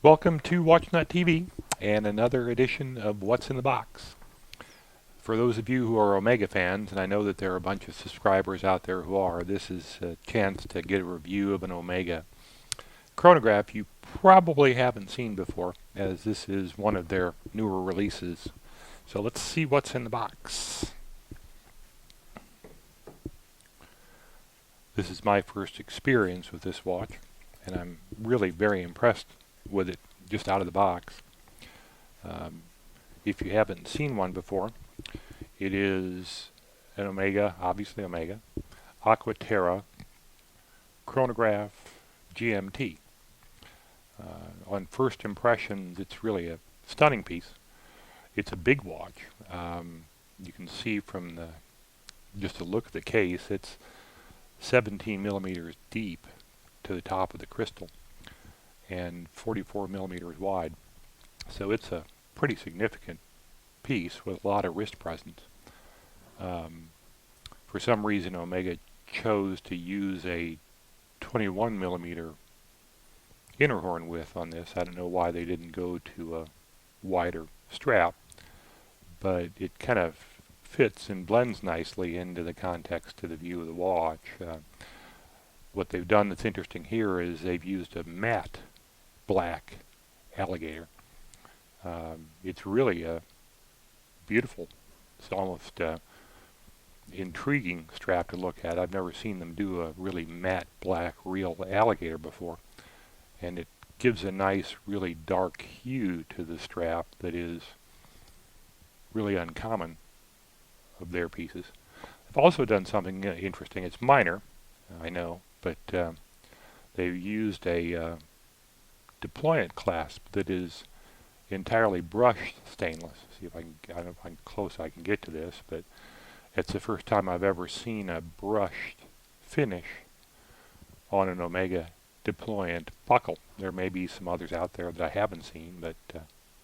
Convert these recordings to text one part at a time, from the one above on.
Welcome to WatchNut.TV and another edition of What's in the Box. For those of you who are Omega fans, and I know that there are a bunch of subscribers out there who are, this is a chance to get a review of an Omega chronograph you probably haven't seen before, as this is one of their newer releases. So let's see what's in the box. This is my first experience with this watch, and I'm really very impressed with it just out of the box. If you haven't seen one before, it is an Omega, obviously Omega, Aqua Terra chronograph GMT. On first impressions, it's really a stunning piece. It's a big watch. You can see from just a look at the case, it's 17 millimeters deep to the top of the crystal and 44 millimeters wide. So it's a pretty significant piece with a lot of wrist presence. For some reason, Omega chose to use a 21 millimeter inner horn width on this. I don't know why they didn't go to a wider strap, but it kind of fits and blends nicely into the context of the view of the watch. What they've done that's interesting here is they've used a matte black alligator. It's really a beautiful, it's almost intriguing strap to look at. I've never seen them do a really matte black real alligator before, and it gives a nice really dark hue to the strap that is really uncommon of their pieces. They've also done something interesting. It's minor, I know, but they've used a deployant clasp that is entirely brushed stainless. See if I don't know how close I can get to this, but it's the first time I've ever seen a brushed finish on an Omega deployant buckle. There may be some others out there that I haven't seen, but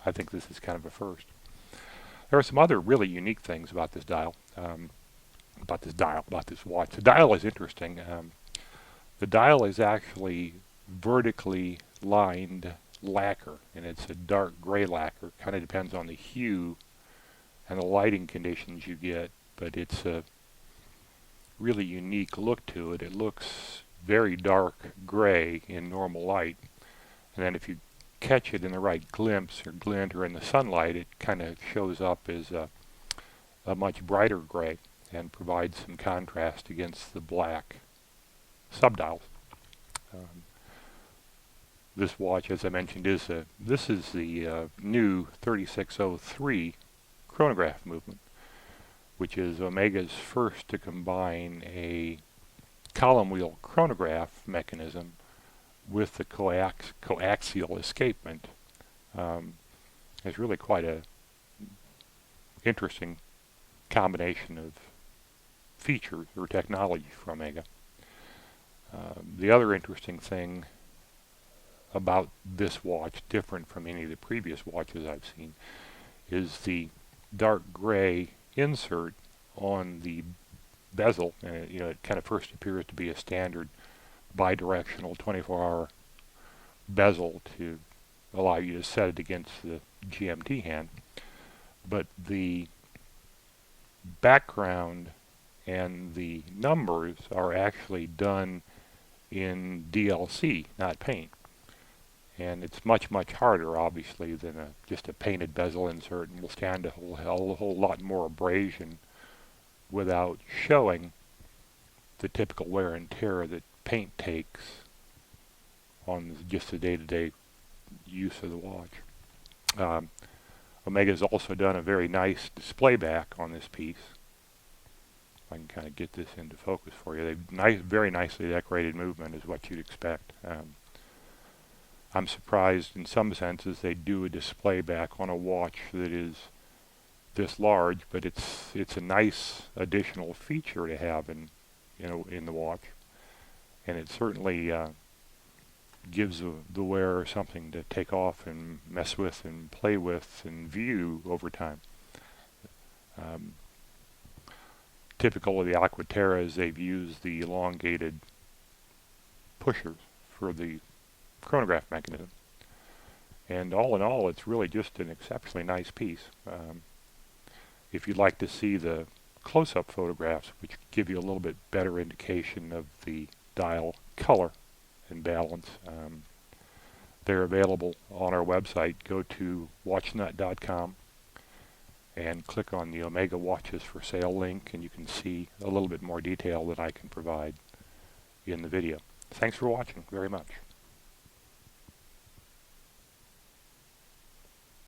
I think this is kind of a first. There are some other really unique things about this dial, about this watch. The dial is interesting. The dial is actually vertically lined lacquer, and it's a dark gray lacquer. Kind of depends on the hue and the lighting conditions you get, but it's a really unique look to it. It looks very dark gray in normal light, and then if you catch it in the right glimpse or glint or in the sunlight, it kind of shows up as a much brighter gray and provides some contrast against the black subdials. This watch, as I mentioned, is this is the new 3603 chronograph movement, which is Omega's first to combine a column wheel chronograph mechanism with the coaxial escapement. It's really quite a interesting combination of features or technology for Omega. The other interesting thing about this watch, different from any of the previous watches I've seen, is the dark gray insert on the bezel. And it kind of first appears to be a standard bidirectional 24-hour bezel to allow you to set it against the GMT hand. But the background and the numbers are actually done in DLC, not paint. And it's much, much harder, obviously, than just a painted bezel insert, and will stand a whole lot more abrasion without showing the typical wear and tear that paint takes on just the day-to-day use of the watch. Omega's also done a very nice display back on this piece. If I can kind of get this into focus for you. Very nicely decorated movement is what you'd expect. I'm surprised in some senses they do a display back on a watch that is this large, but it's a nice additional feature to have in the watch, and it certainly gives the wearer something to take off and mess with and play with and view over time. Typical of the Aqua Terra is they've used the elongated pushers for the chronograph mechanism. And all in all, it's really just an exceptionally nice piece. If you'd like to see the close-up photographs, which give you a little bit better indication of the dial color and balance, they're available on our website. Go to watchnut.com and click on the Omega Watches for Sale link, and you can see a little bit more detail that I can provide in the video. Thanks for watching very much.